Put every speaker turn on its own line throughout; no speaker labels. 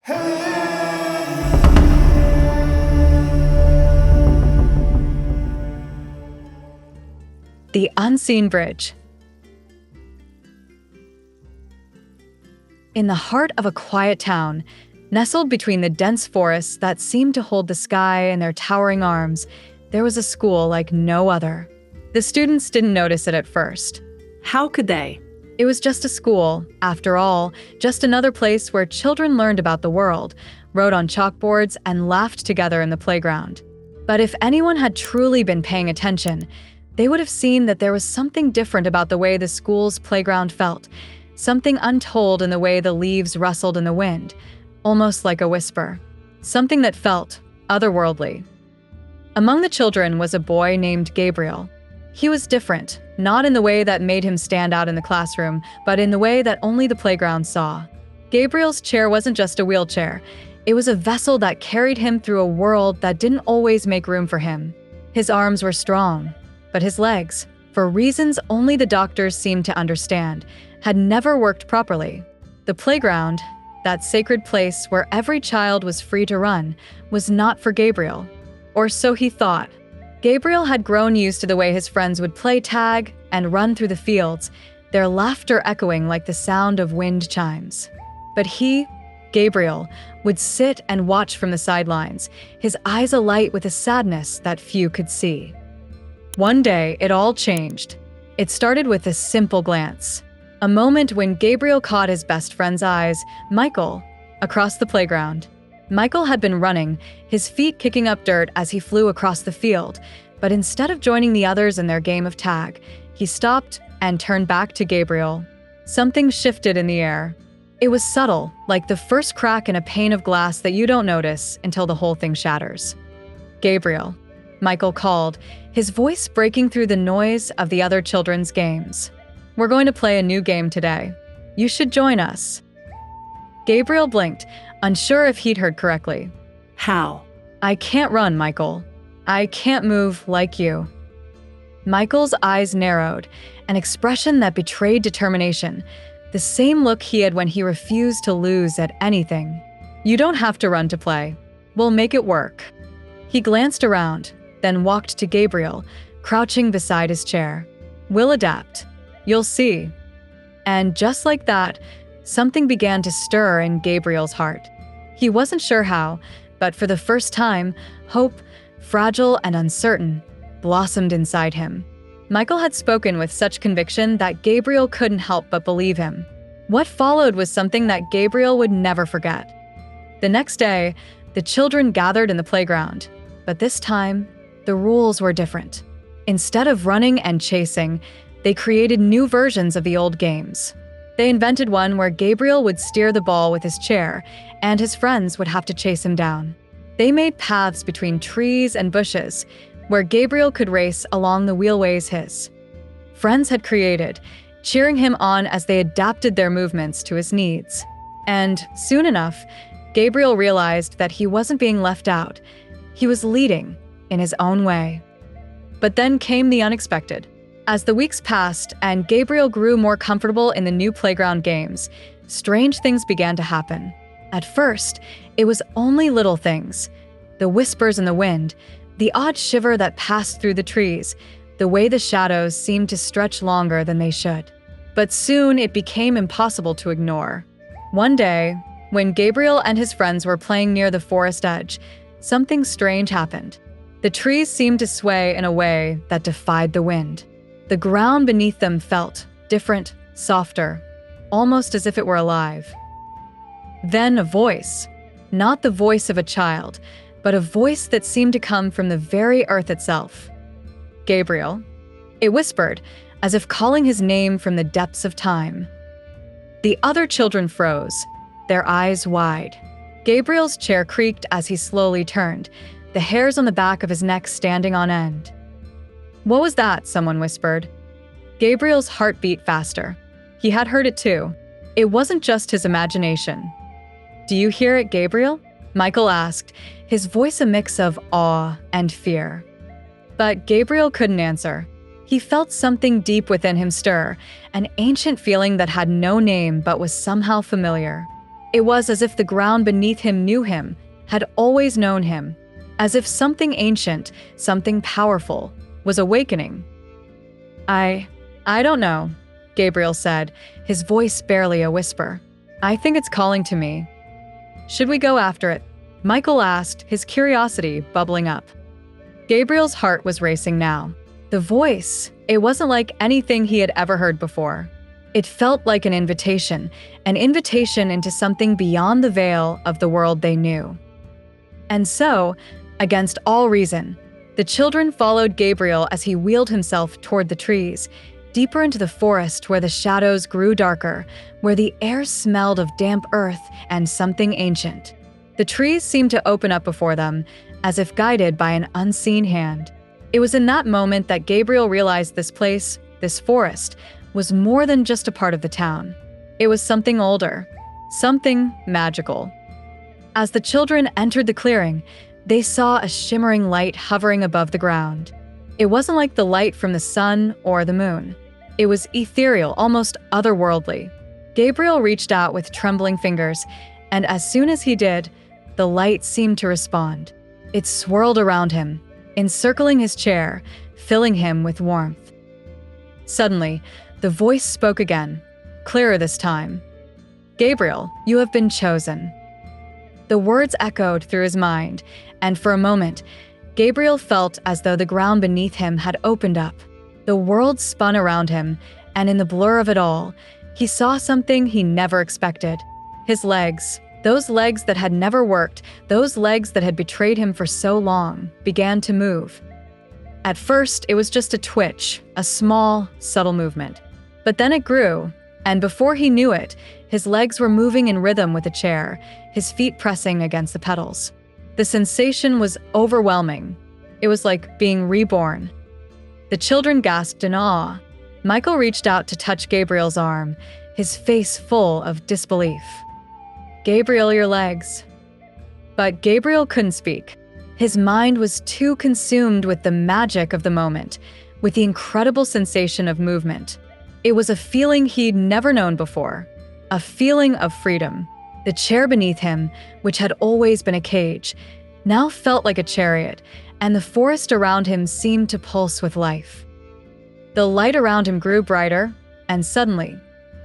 The Unseen Bridge. In the heart of a quiet town, nestled between the dense forests that seemed to hold the sky in their towering arms, there was a school like no other. The students didn't notice it at first.
How could they?
It was just a school, after all, just another place where children learned about the world, wrote on chalkboards, and laughed together in the playground. But if anyone had truly been paying attention, they would have seen that there was something different about the way the school's playground felt, something untold in the way the leaves rustled in the wind, almost like a whisper, something that felt otherworldly. Among the children was a boy named Gabriel. He was different, not in the way that made him stand out in the classroom, but in the way that only the playground saw. Gabriel's chair wasn't just a wheelchair. It was a vessel that carried him through a world that didn't always make room for him. His arms were strong, but his legs, for reasons only the doctors seemed to understand, had never worked properly. The playground, that sacred place where every child was free to run, was not for Gabriel. Or so he thought. Gabriel had grown used to the way his friends would play tag and run through the fields, their laughter echoing like the sound of wind chimes. But he, Gabriel, would sit and watch from the sidelines, his eyes alight with a sadness that few could see. One day, it all changed. It started with a simple glance. A moment when Gabriel caught his best friend's eyes, Michael, across the playground. Michael had been running, his feet kicking up dirt as he flew across the field, but instead of joining the others in their game of tag, he stopped and turned back to Gabriel. Something shifted in the air. It was subtle, like the first crack in a pane of glass that you don't notice until the whole thing shatters. "Gabriel," Michael called, his voice breaking through the noise of the other children's games. "We're going to play a new game today. You should join us." Gabriel blinked, unsure if he'd heard correctly.
How?
"I can't run, Michael. I can't move like you." Michael's eyes narrowed, an expression that betrayed determination, the same look he had when he refused to lose at anything. "You don't have to run to play. We'll make it work." He glanced around, then walked to Gabriel, crouching beside his chair. "We'll adapt. You'll see." And just like that, something began to stir in Gabriel's heart. He wasn't sure how, but for the first time, hope, fragile and uncertain, blossomed inside him. Michael had spoken with such conviction that Gabriel couldn't help but believe him. What followed was something that Gabriel would never forget. The next day, the children gathered in the playground, but this time, the rules were different. Instead of running and chasing, they created new versions of the old games. They invented one where Gabriel would steer the ball with his chair, and his friends would have to chase him down. They made paths between trees and bushes, where Gabriel could race along the wheelways his friends had created, cheering him on as they adapted their movements to his needs. And soon enough, Gabriel realized that he wasn't being left out. He was leading in his own way. But then came the unexpected. As the weeks passed and Gabriel grew more comfortable in the new playground games, strange things began to happen. At first, it was only little things. The whispers in the wind, the odd shiver that passed through the trees, the way the shadows seemed to stretch longer than they should. But soon it became impossible to ignore. One day, when Gabriel and his friends were playing near the forest edge, something strange happened. The trees seemed to sway in a way that defied the wind. The ground beneath them felt different, softer, almost as if it were alive. Then a voice, not the voice of a child, but a voice that seemed to come from the very earth itself. "Gabriel," it whispered, as if calling his name from the depths of time. The other children froze, their eyes wide. Gabriel's chair creaked as he slowly turned, the hairs on the back of his neck standing on end. "What was that?" someone whispered. Gabriel's heart beat faster. He had heard it too. It wasn't just his imagination. "Do you hear it, Gabriel?" Michael asked, his voice a mix of awe and fear. But Gabriel couldn't answer. He felt something deep within him stir, an ancient feeling that had no name but was somehow familiar. It was as if the ground beneath him knew him, had always known him, as if something ancient, something powerful, was awakening. I don't know, Gabriel said, his voice barely a whisper. I think it's calling to me. Should we go after it? Michael asked, his curiosity bubbling up. Gabriel's heart was racing now. The voice, it wasn't like anything he had ever heard before. It felt like an invitation into something beyond the veil of the world they knew. And so, against all reason, the children followed Gabriel as he wheeled himself toward the trees, deeper into the forest where the shadows grew darker, where the air smelled of damp earth and something ancient. The trees seemed to open up before them, as if guided by an unseen hand. It was in that moment that Gabriel realized this place, this forest, was more than just a part of the town. It was something older, something magical. As the children entered the clearing, they saw a shimmering light hovering above the ground. It wasn't like the light from the sun or the moon. It was ethereal, almost otherworldly. Gabriel reached out with trembling fingers, and as soon as he did, the light seemed to respond. It swirled around him, encircling his chair, filling him with warmth. Suddenly, the voice spoke again, clearer this time. Gabriel, you have been chosen. The words echoed through his mind, and for a moment, Gabriel felt as though the ground beneath him had opened up. The world spun around him, and in the blur of it all, he saw something he never expected. His legs, those legs that had never worked, those legs that had betrayed him for so long, began to move. At first, it was just a twitch, a small, subtle movement. But then it grew, and before he knew it, his legs were moving in rhythm with the chair, his feet pressing against the pedals. The sensation was overwhelming. It was like being reborn. The children gasped in awe. Michael reached out to touch Gabriel's arm, his face full of disbelief. Gabriel, your legs. But Gabriel couldn't speak. His mind was too consumed with the magic of the moment, with the incredible sensation of movement. It was a feeling he'd never known before, a feeling of freedom. The chair beneath him, which had always been a cage, now felt like a chariot, and the forest around him seemed to pulse with life. The light around him grew brighter, and suddenly,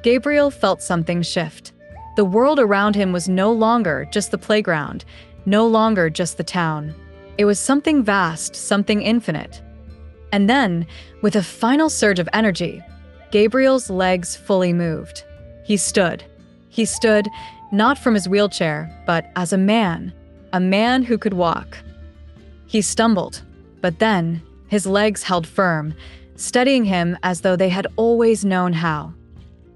Gabriel felt something shift. The world around him was no longer just the playground, no longer just the town. It was something vast, something infinite. And then, with a final surge of energy, Gabriel's legs fully moved. He stood. He stood, not from his wheelchair, but as a man who could walk. He stumbled, but then his legs held firm, steadying him as though they had always known how.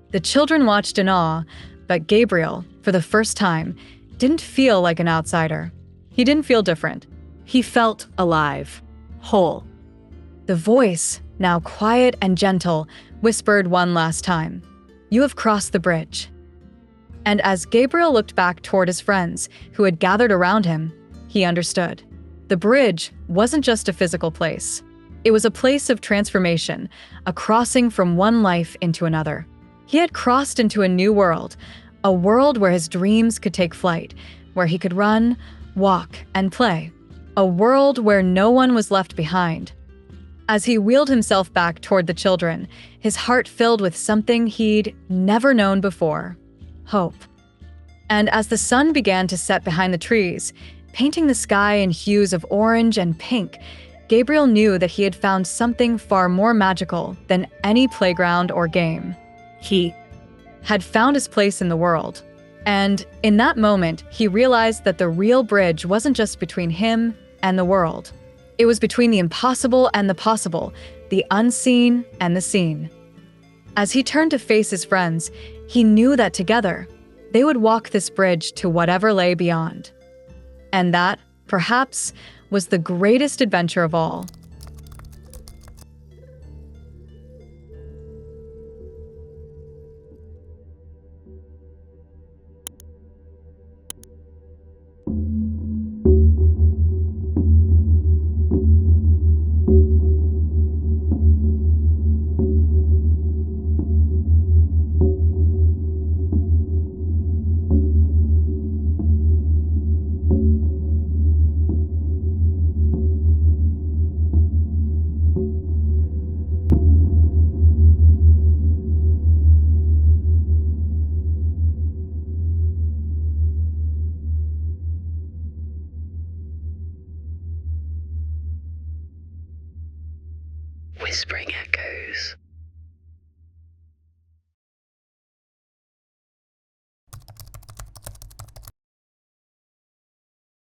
The children watched in awe, but Gabriel, for the first time, didn't feel like an outsider. He didn't feel different. He felt alive, whole. The voice, now quiet and gentle, whispered one last time, "You have crossed the bridge." And as Gabriel looked back toward his friends, who had gathered around him, he understood. The bridge wasn't just a physical place. It was a place of transformation, a crossing from one life into another. He had crossed into a new world, a world where his dreams could take flight, where he could run, walk, and play. A world where no one was left behind. As he wheeled himself back toward the children, his heart filled with something he'd never known before: hope. And as the sun began to set behind the trees, painting the sky in hues of orange and pink, Gabriel knew that he had found something far more magical than any playground or game. He had found his place in the world. And in that moment, he realized that the real bridge wasn't just between him and the world. It was between the impossible and the possible, the unseen and the seen. As he turned to face his friends, he knew that together, they would walk this bridge to whatever lay beyond. And that, perhaps, was the greatest adventure of all.
whispering echoes.